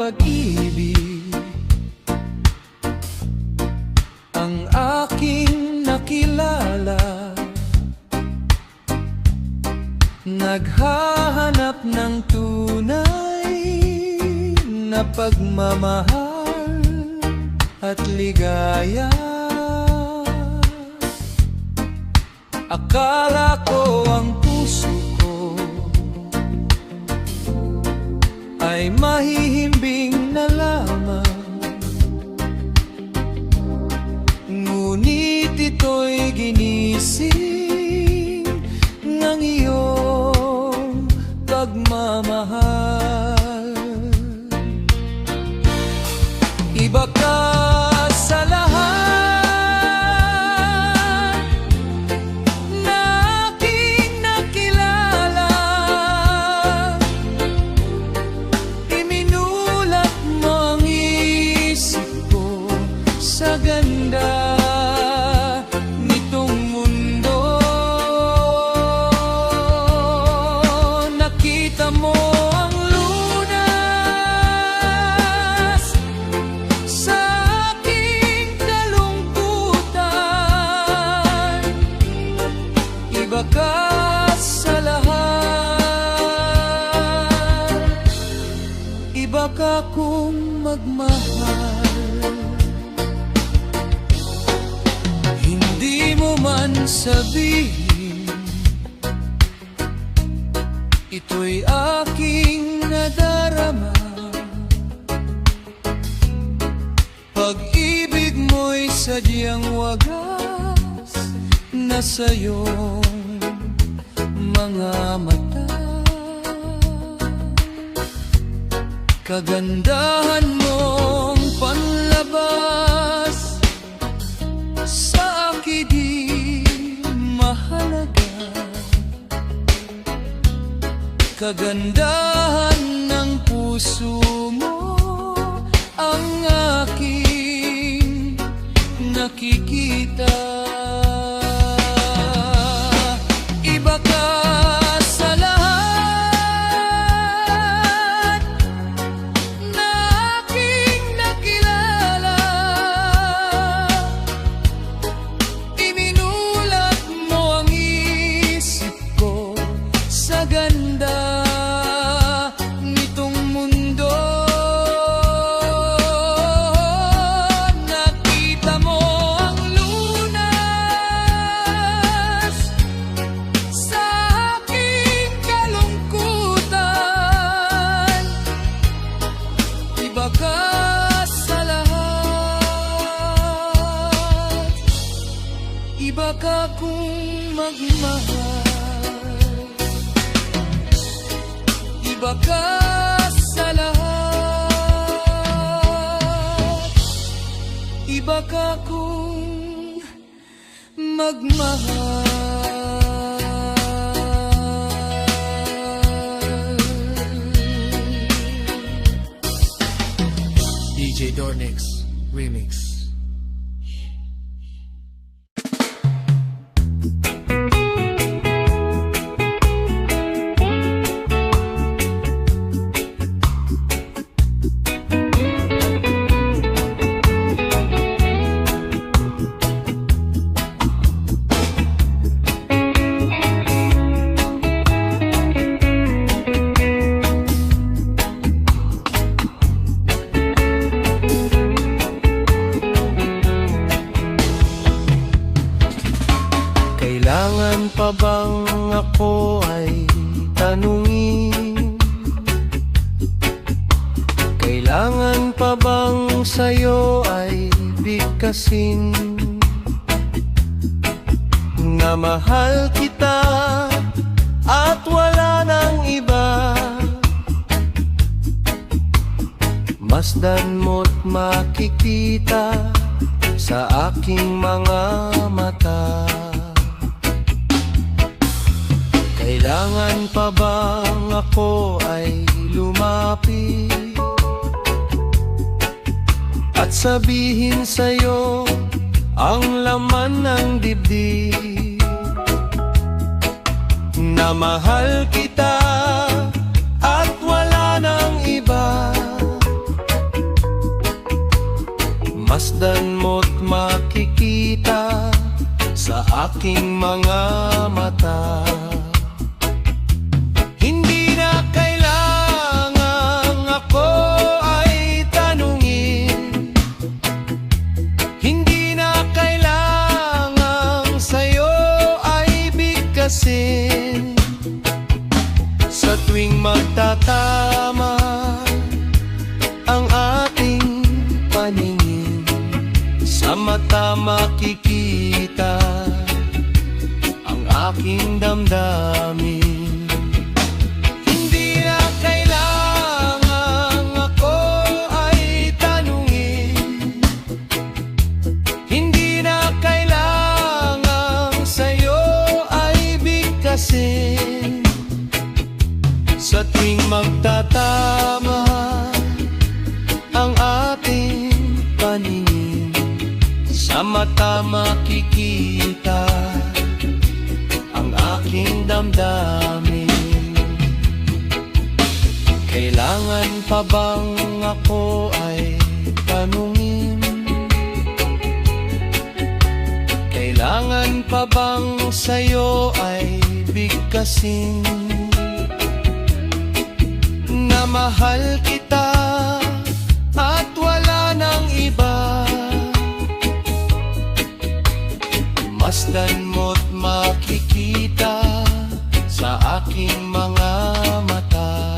pag-ibig ang aking nakilala. Naghahanap ng tunay na pagmamahal at ligaya. Akala ko ang puso ko ay mahihimbing na lamang, ngunit ito'y ginising ng iyong pagmamahal. Iba ka sa lahat na aking nakilala. Iminulat mo ang isip ko sa ganda nitong mundo. Nakita mo ang lunas sa aking kalungkutan. Iba ka sa lahat, iba ka kung magmahal. Hindi mo man sabihin, ito'y aking nadarama. Pag-ibig mo'y sadyang wagas na sa'yong mga mata. Kagandahan mong panlabas sa akin di mahalaga. Kagandahan ng puso mo ang aking nakikita. Iba ka sa lahat na aking nakilala. Iminulat mo ang isip ko sa ganda nitong mundo. Nakita mo ang lunas sa aking kalungkutan. Iba ka sa lahat, iba ka kung magmahal. Iba ka sa lahat, iba ka kung magmahal. DJ Dornix Remix. Kailangan pa bang ako ay tanungin? Kailangan pa bang sa'yo ay bigkasin na mahal kita at wala nang iba? Masdan mo't makikita sa aking mga mata. Kailangan pa bang ako ay lumapit at sabihin sa'yo ang laman ng dibdib na mahal kita at wala nang iba? Masdan mo't makikita sa aking mga mata. Hindi na kailangang ako ay tanungin, hindi na kailangang sa'yo ay bigkasin. Sa tuwing magtatama ang ating paningin, sa mata makikita ang aking damdamin. Hindi na kailangang ako ay tanungin, hindi na kailangang sa'yo ay bigkasin. Sa tuwing magtatama ang ating paningin, sa mata makikita ang aking damdamin. Kailangan pa bang ako ay tanungin? Kailangan pa bang sa'yo ay bigkasin na mahal kita at wala nang iba? Masdan mo't makikita sa aking mga mata.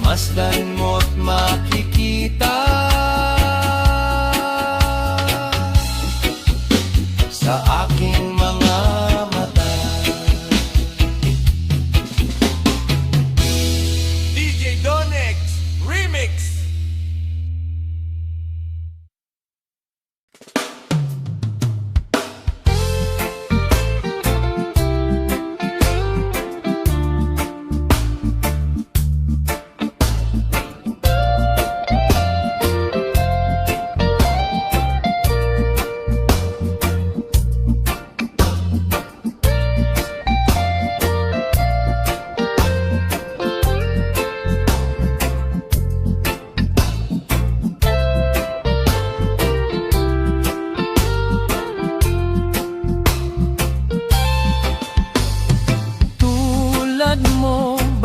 Masdan mo't makikita sa aking mga mata. DJ Donex Remix.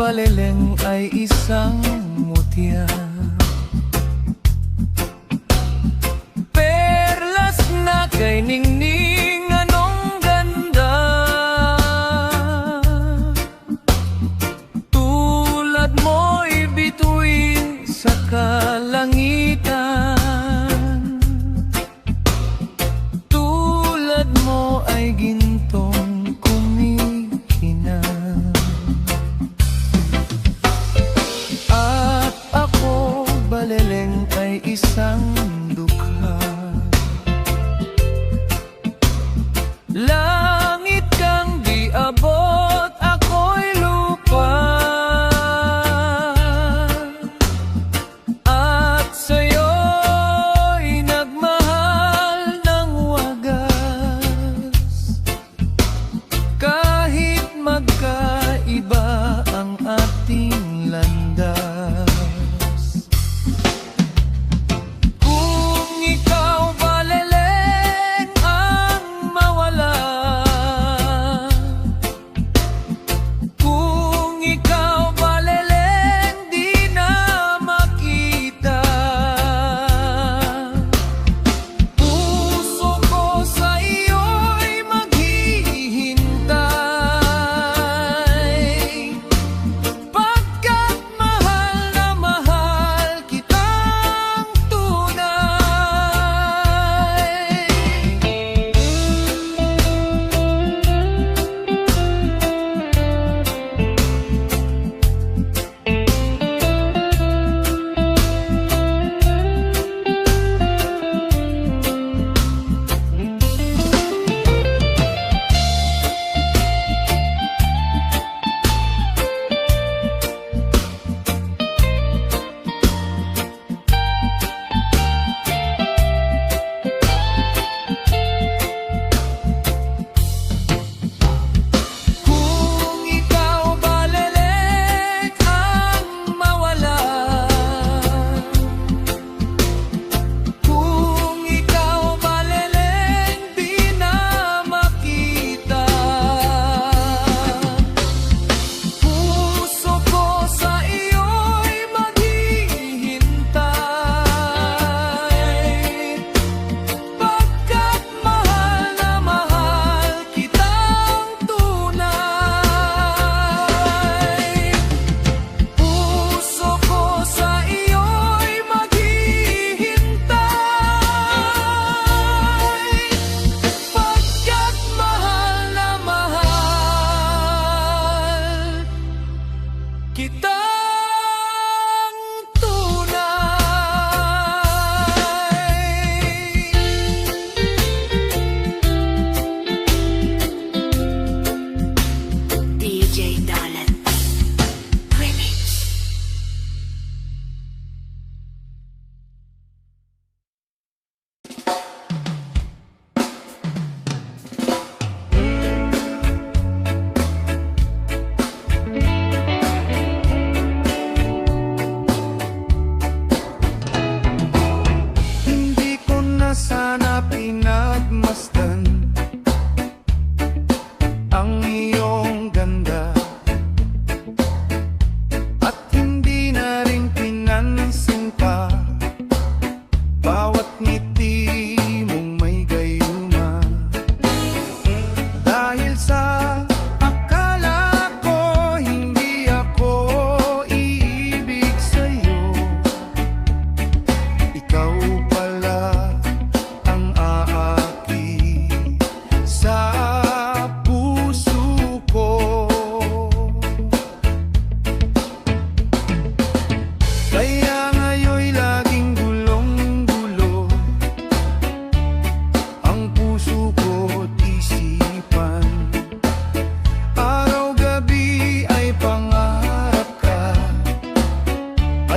Baleleng ay isang mutya, perlas na kay ningning, anong ganda. Tulad mo'y bituin sa kalangitan, tulad mo ay gintong kumikinang. At ako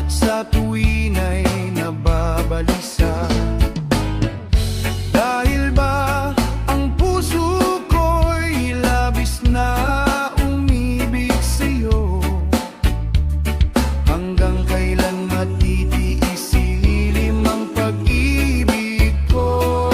at sa tuwin ay nababalisa. Dahil ba ang puso ko'y labis na umibig sa'yo? Hanggang kailan matitiis silim ang pag-ibig ko?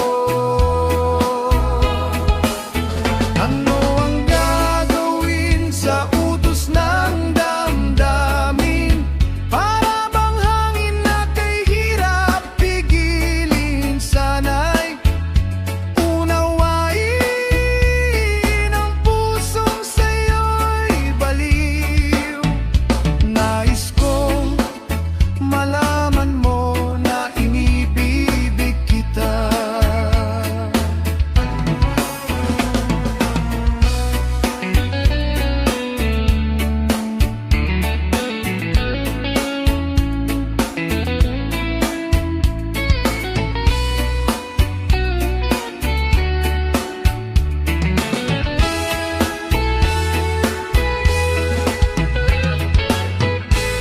Ano ang gagawin sa utos ng damdamin? Para bang hangin na kay hirap pigilin? Sana'y unawain ang pusong sa'yo'y baliw. Nais kong malaman mo na inibibig kita.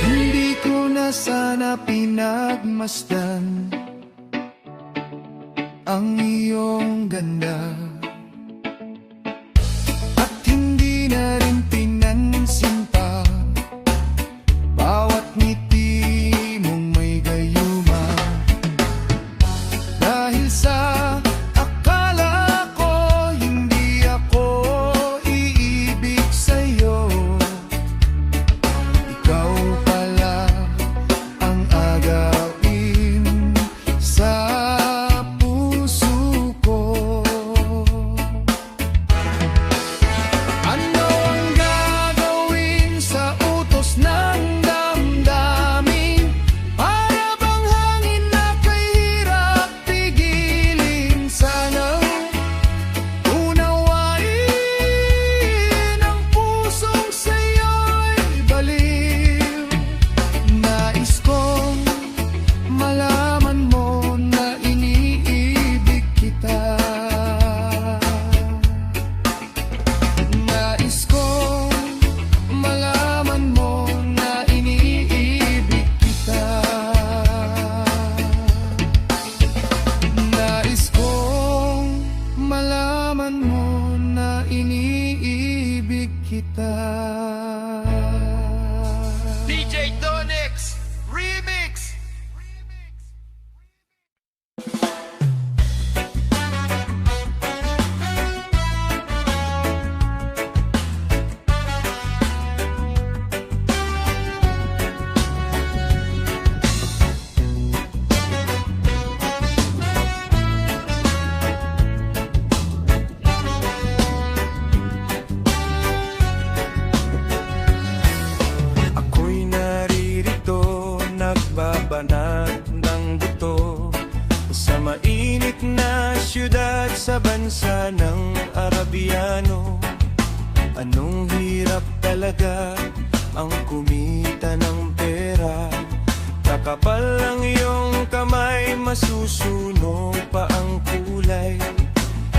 Hindi ko na sana pinagmasdan ang iyong ganda, at hindi na rin pinansin pa bawat ngiti mong may gayuma. Dahil sa akala ko hindi ako iibig sa'yo, ikaw pala ang agawin sa puso ko. Ano ang gagawin sa utos ng damdamin? Para bang hangin na kay hirap pigilin? Sana unawain ang pusong sa'yo'y baliw. Nais kong malaman mo na iniibig kita. Nais kong malaman mo na iniibig kita. Nais kong malaman mo na iniibig kita. DJ Donex Remix. Ako'y naririto, nagbabanat ng buto sa mainit na syudad sa bansa ng Arabiano. Anong hirap talaga ang kumita ng pera. Kakapal ang iyong kamay, masusunog pa ang kulay.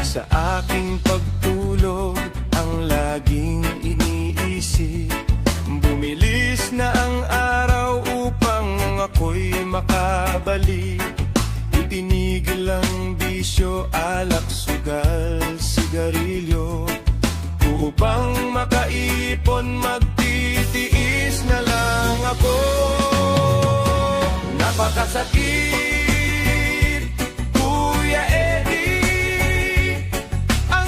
Sa aking pagtulog ang laging iniisip, bumilis na ang araw upang ako'y makabalik. Itinigil ang bisyo, alak, sugal, sigarilyo. Upang makaipon, magtitiis na lang ako. Napakasakit, Kuya Eddie, ang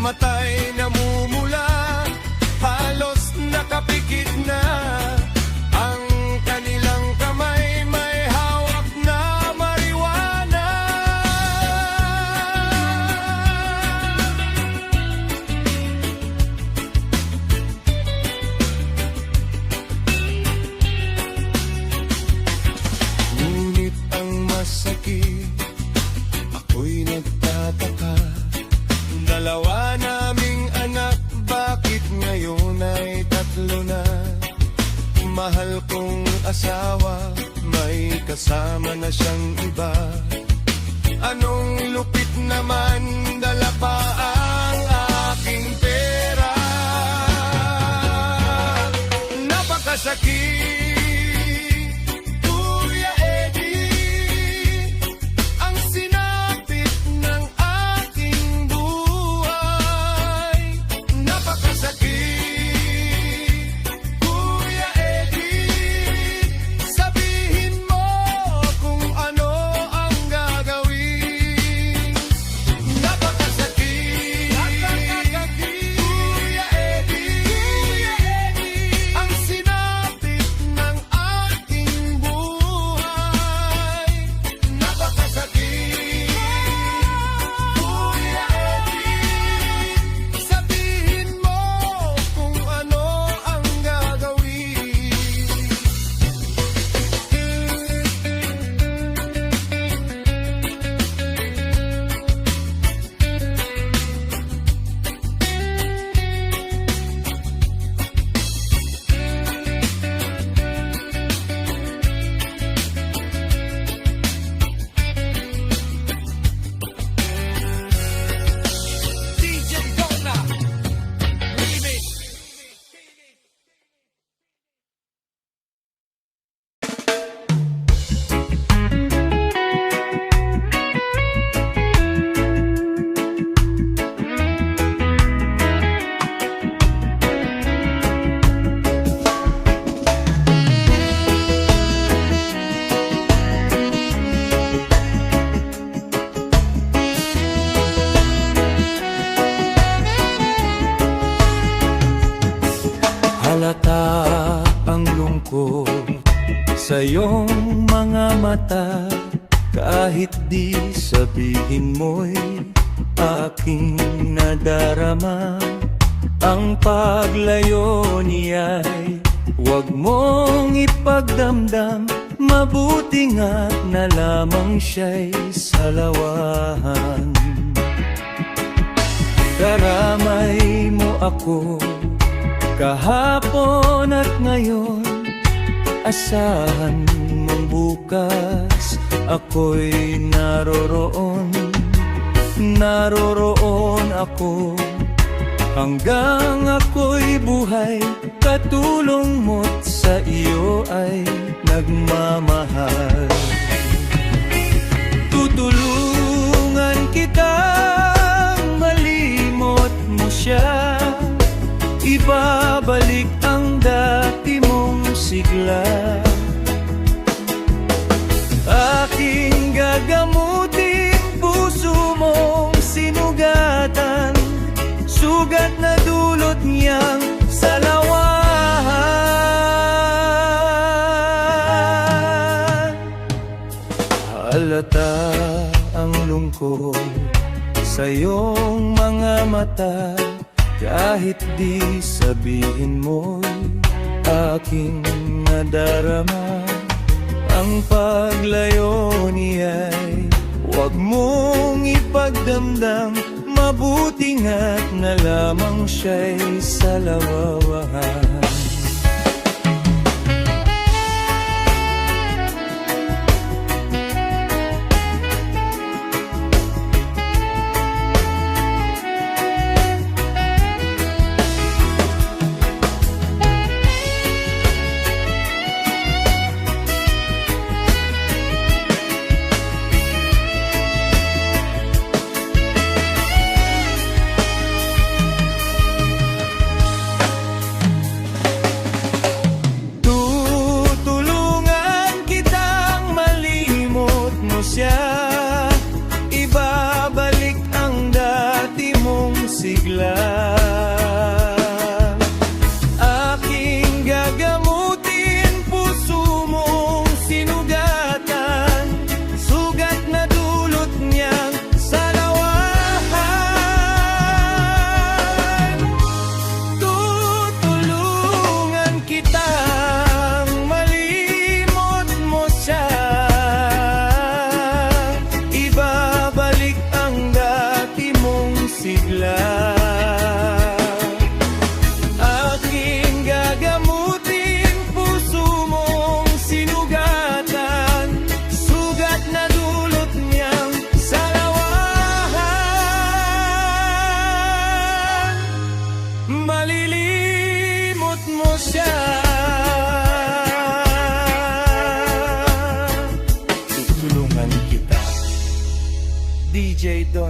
mata'y namumula, halos nakapikit na. Ang kanilang kamay may hawak na marijuana. Ngunit ang masakit, ako'y nagtataka. Dalawa naming anak, bakit ngayon ay tatlo na? Mahal kong asawa, may kasama na siyang iba. Anong lupit naman, dala pa ang aking pera. Napakasakit, Kuya Eddie, ang sinapit ng aking buhay. Napakasakit, Kuya Eddie, sabihin mo kung ano ang gagawin. Napakasakit, Kuya Eddie, ang sinapit ng aking buhay. Napakasakit, Kuya Eddie, sabihin mo kung ano ang gagawin. DJ Donna Remix. Halata ang lungkot sa iyong mga mata, kahit di sabihin mo'y aking nadarama. Ang paglayo niya'y huwag mong ipagdamdam, mabuti nga't na lamang siya'y salawahan. Karamay mo ako kahapon at ngayon, asahan mong bukas ako'y naroroon. Naroroon ako hanggang ako'y buhay, katulong mo't sa iyo ay nagmamahal. Tutulungan kitang malimot mo siya, ibabalik ang dati mong sigla. Aking gagamutin puso mong sinugatan, sugat na dulot niyang salawahan. Halata ang lungkot sa iyong mga mata, kahit di sabihin mo'y aking nadarama. Ang paglayo niya'y huwag mong ipagdamdam, mabuti nga't na lamang siya'y salawahan.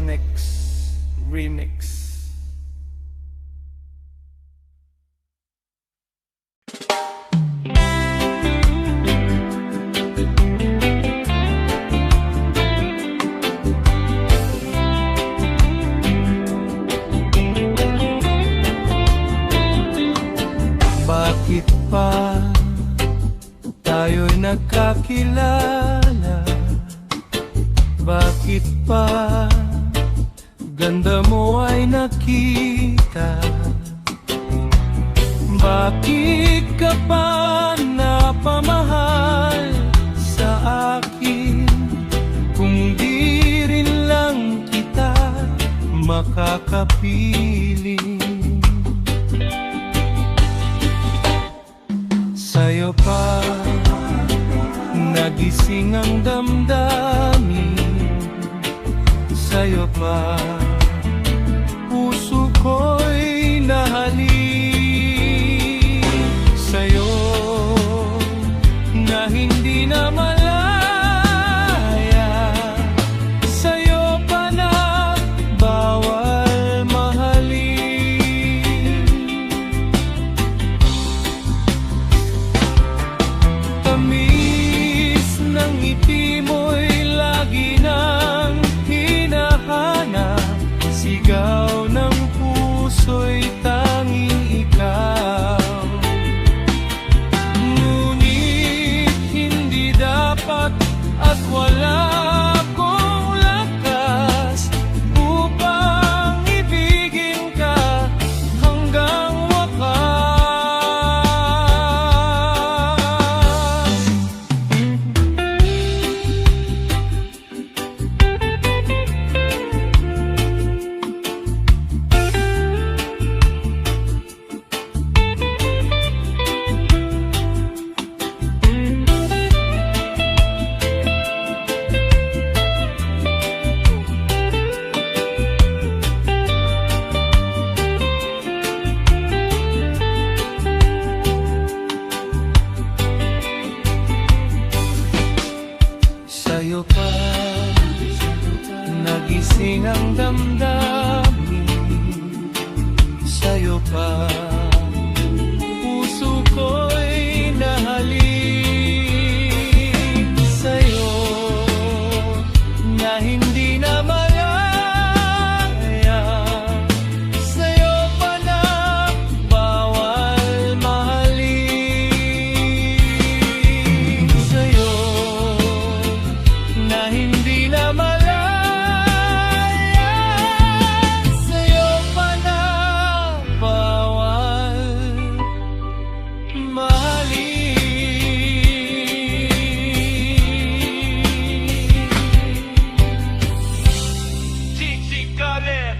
Donex Remix. Bakit pa tayo'y nagkakilala? Bakit pa ganda mo ay nakita? Bakit ka pa napamahal sa akin? Kung di rin lang kita makakapiling, sa'yo pa nagising ang damdamin, sa'yo pa puso ko'y nahalik, sa'yo na hindi na malaya, sa'yo pa na bawal mahalin. Tamis ng ngiti mo'y lagi nang hinahanap, sigaw ng puso'y tanging ikaw. Ngunit hindi dapat at wala akong lakas upang ibigin ka hanggang wakas. Sa'yo pa nagising ang damdamin, sa'yo pa puso ko'y nahalik, sa'yo na hindi na malaya, sa'yo pa na bawal mahalin, sa'yo na hindi na malaya, sa'yo pa na bawal mahalin. TG Donex.